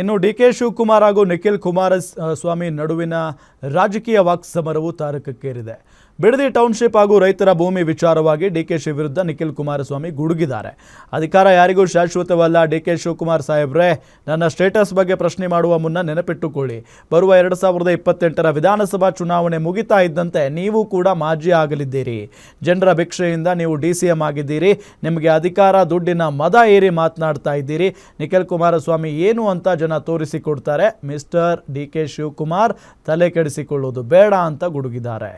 ಇನ್ನು ಡಿಕೆ ಶಿವಕುಮಾರ್ ಹಾಗೂ ನಿಖಿಲ್ ಕುಮಾರಸ್ವಾಮಿ ನಡುವಿನ ರಾಜಕೀಯ ವಾಕ್ಸಮರವು ತಾರಕಕ್ಕೇರಿದೆ. ಬಿಡದಿ ಟೌನ್ಶಿಪ್ ಹಾಗೂ ರೈತರ ಭೂಮಿ ವಿಚಾರವಾಗಿ ಡಿಕೆಶಿ ವಿರುದ್ಧ ನಿಖಿಲ್ ಕುಮಾರಸ್ವಾಮಿ ಗುಡುಗಿದ್ದಾರೆ. ಅಧಿಕಾರ ಯಾರಿಗೂ ಶಾಶ್ವತವಲ್ಲ. ಡಿಕೆ ಶಿವಕುಮಾರ್ ಸಾಹೇಬ್ರೆ, ನನ್ನ ಸ್ಟೇಟಸ್ ಬಗ್ಗೆ ಪ್ರಶ್ನೆ ಮಾಡುವ ಮುನ್ನ ನೆನಪಿಟ್ಟುಕೊಳ್ಳಿ, ಬರುವ 2028ರ ವಿಧಾನಸಭಾ ಚುನಾವಣೆ ಮುಗಿತಾ ಇದ್ದಂತೆ ನೀವು ಕೂಡ ಮಾಜಿ ಆಗಲಿದ್ದೀರಿ. ಜನರ ಭಿಕ್ಷೆಯಿಂದ ನೀವು DCM ಆಗಿದ್ದೀರಿ. ನಿಮಗೆ ಅಧಿಕಾರ, ದುಡ್ಡಿನ ಮದ ಏರಿ ಮಾತನಾಡ್ತಾ ಇದ್ದೀರಿ. ನಿಖಿಲ್ ಕುಮಾರಸ್ವಾಮಿ ಏನು ಅಂತ ಜನ ತೋರಿಸಿಕೊಡ್ತಾರೆ. ಮಿಸ್ಟರ್ ಡಿಕೆ ಶಿವಕುಮಾರ್ ತಲೆ ಕೆಡಿಸಿಕೊಳ್ಳೋದು ಬೇಡ ಅಂತ ಗುಡುಗಿದ್ದಾರೆ.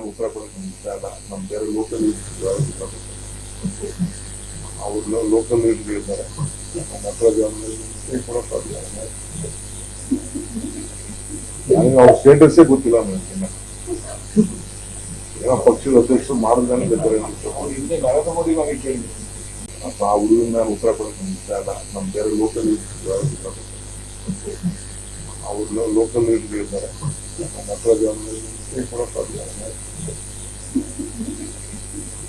ಉತ್ತರ ನಮ್ಮ ಬೇರೆ ಲೋಕಲ್ ಅವರು ಲೋಕಲ್ ಇರ್ತಾರೆ. ನನಗೆ ಅವ್ರ ಸ್ಟೇಟಸ್ಸೇ ಗೊತ್ತಿಲ್ಲ. ನನಗೆ ಏನೋ ಪಕ್ಷದ ಅಧ್ಯಕ್ಷರು ಮಾಡಿದ್ರೆ ಬೇಕಾರೆ ಹಿಂದೆ ನರೇಂದ್ರ ಮೋದಿ ನನಗೆ ಕೇಳಿ ಆ ಹುಡುಗನ ನಾನು ಉತ್ತರ ಕೊಡೋಕೆ ಇಷ್ಟ ಇಲ್ಲ. ನಮ್ಮ ಬೇರೆ ಲೋಕಲ್ ಅವರು ಲೋಕಲ್ ಇರ್ತಾರೆ.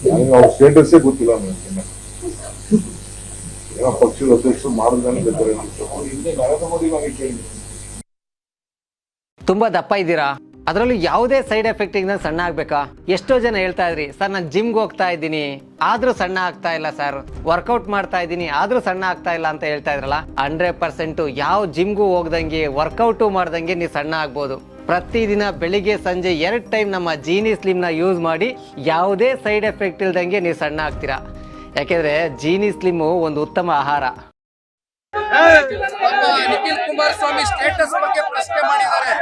ನನಗೆ ಅವ್ರ ಸ್ಟೇಟಸ್ಸೇ ಗೊತ್ತಿಲ್ಲ. ನನಗೆ ಏನೋ ಪಕ್ಷದ ಅಧ್ಯಕ್ಷರು ಮಾಡಿದ್ರೆ ಬೇಕಾರೆ ಹಿಂದೆ ನರೇಂದ್ರ ಮೋದಿ ನನಗೆ ಕೇಳಿ. ತುಂಬಾ ದಪ್ಪ ಇದ್ದೀರಾ, ಅದರಲ್ಲೂ ಯಾವುದೇ ಸೈಡ್ ಎಫೆಕ್ಟ್ ಇಂದ ಸಣ್ಣ ಆಗ್ಬೇಕಾ? ಎಷ್ಟೋ ಜನ ಹೇಳ್ತಾ ಇದ್ರಿ, ಸರ್ ನಾನು ಜಿಮ್ಗೆ ಹೋಗ್ತಾ ಇದ್ದೀನಿ ಆದ್ರೂ ಸಣ್ಣ ಆಗ್ತಾ ಇಲ್ಲ, ಸರ್ ವರ್ಕೌಟ್ ಮಾಡ್ತಾ ಇದ್ದೀನಿ ಆದ್ರೂ ಸಣ್ಣ ಆಗ್ತಾ ಇಲ್ಲ ಅಂತ ಹೇಳ್ತಾ ಇದ್ರಲ್ಲ. 100% ಯಾವ ಜಿಮ್ಗೂ ಹೋಗ್ದಂಗೆ ವರ್ಕೌಟು ಮಾಡ್ದಂಗೆ ನೀವು ಸಣ್ಣ ಆಗ್ಬೋದು. ಪ್ರತಿದಿನ ಬೆಳಿಗ್ಗೆ ಸಂಜೆ 2 ಟೈಮ್ ನಮ್ಮ ಜೀನಿ ಸ್ಲಿಮ್ನ ಯೂಸ್ ಮಾಡಿ ಯಾವುದೇ ಸೈಡ್ ಎಫೆಕ್ಟ್ ಇಲ್ದಂಗೆ ನೀವು ಸಣ್ಣ ಆಗ್ತೀರಾ. ಯಾಕೆಂದ್ರೆ ಜೀನಿ ಸ್ಲಿಮ್ ಒಂದು ಉತ್ತಮ ಆಹಾರ. ನಿಖಿಲ್ ಕುಮಾರಸ್ವಾಮಿ ಸ್ಟೇಟಸ್ ಬಗ್ಗೆ ಪ್ರಶ್ನೆ ಮಾಡಿದ್ದಾರೆ.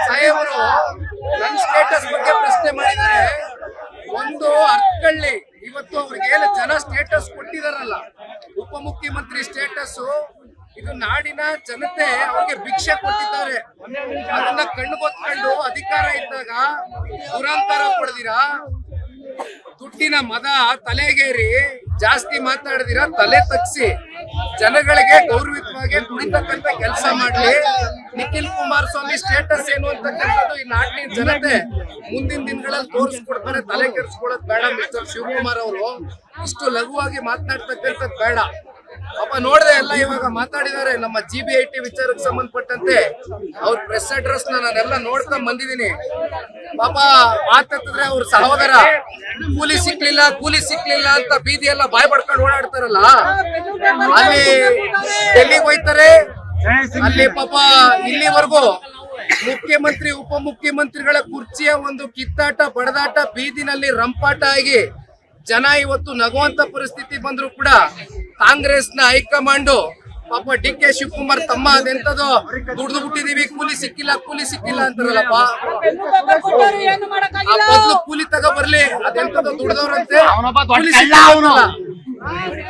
ಸಾಹೇಬರು ನನ್ನ ಸ್ಟೇಟಸ್ ಬಗ್ಗೆ ಪ್ರಶ್ನೆ ಮಾಡಿದ್ದಾರೆ. ಒಂದು ಅರ್ಥಕೊಳ್ಳಿ, ಇವತ್ತು ಅವ್ರಿಗೆ ಜನ ಸ್ಟೇಟಸ್ ಕೊಟ್ಟಿದಾರಲ್ಲ, ಉಪಮುಖ್ಯಮಂತ್ರಿ ಸ್ಟೇಟಸ್, ಇದು ನಾಡಿನ ಜನತೆ ಅವ್ರಿಗೆ ಭಿಕ್ಷೆ ಕೊಟ್ಟಿದ್ದಾರೆ. ಅದನ್ನ ಕಣ್ಣು ಹೊತ್ಕೊಂಡು ಅಧಿಕಾರ ಇದ್ದಾಗ ದುರಂಕಾರ ಪಡೆದಿರಾ, ದುಡ್ಡಿನ ಮದ ತಲೆಗೇರಿ ಜಾಸ್ತಿ ಮಾತಾಡಿದಿರಾ, ತಲೆ ತಗ್ಸಿ ಜನಗಳಿಗೆ ಗೌರವಿತವಾಗಿ ದುಡಿತಕ್ಕಂತ ಕೆಲಸ ಮಾಡ್ಲಿ. ನಿಖಿಲ್ ಕುಮಾರಸ್ವಾಮಿ ಸ್ಟೇಟಸ್ ಏನು ಅಂತಕ್ಕಂಥದ್ದು ಈ ನಾಡಿನ ಜನತೆ ಮುಂದಿನ ದಿನಗಳಲ್ಲಿ ತೋರಿಸ್ಕೊಡ್ತಾರೆ. ತಲೆ ಕೆಡಿಸ್ಕೊಳ್ಳೋದು ಬೇಡ. ಮಿಸ್ಟರ್ ಶಿವಕುಮಾರ್ ಅವರು ಇಷ್ಟು ಲಘುವಾಗಿ ಮಾತನಾಡ್ತಕ್ಕಂಥದ್ದು ಬೇಡ. ಪಾಪ ನೋಡಿದೆ ಎಲ್ಲ ಇವಾಗ ಮಾತಾಡಿದ್ದಾರೆ ನಮ್ಮ GBIT ವಿಚಾರಕ್ಕೆ ಸಂಬಂಧಪಟ್ಟಂತೆ. ಅವ್ರ ಪ್ರೆಸ್ ಅಡ್ರೆಸ್ ನಾನೆಲ್ಲ ನೋಡ್ಕೊಂಡ್ ಬಂದಿದ್ದೀನಿ. ಪಾಪ ಮಾತಾಡ್ತಿದ್ರೆ ಅವ್ರ ಸಹೋದರ ಕೂಲಿ ಸಿಕ್ಲಿಲ್ಲ ಅಂತ ಬೀದಿ ಎಲ್ಲ ಬಾಯ್ ಪಡ್ಕೊಂಡು ಓಡಾಡ್ತಾರಲ್ಲ, ಅಲ್ಲಿ ಡೆಲ್ಲಿಗೆ ಹೋಯ್ತಾರೆ. ಅಲ್ಲಿ ಪಾಪ ಇಲ್ಲಿವರೆಗೂ ಮುಖ್ಯಮಂತ್ರಿ ಉಪಮುಖ್ಯಮಂತ್ರಿಗಳ ಕುರ್ಚಿಯ ಒಂದು ಕಿತ್ತಾಟ ಬಡದಾಟ ಬೀದಿನಲ್ಲಿ ರಂಪಾಟ ಆಗಿ ಜನ ಇವತ್ತು ನಗುವಂತ ಪರಿಸ್ಥಿತಿ ಬಂದ್ರು ಕೂಡ ಕಾಂಗ್ರೆಸ್ನ ಹೈಕಮಾಂಡ್ ಪಾಪ DK ಶಿವಕುಮಾರ್ ತಮ್ಮ ಅದೆಂತದೋ ದುಡ್ದು ಬಿಟ್ಟಿದೀವಿ, ಕೂಲಿ ಸಿಕ್ಕಿಲ್ಲ ಅಂತಾರಲ್ಲಪ್ಪ. ಆ ಬದಲು ಕೂಲಿ ತಗೋ ಬರ್ಲಿ, ಅದೆಂತದೋ ದುಡ್ದವ್ರಂತೆ ಕೂಲಿ ಸಿಕ್ಕಿಲ್ಲ.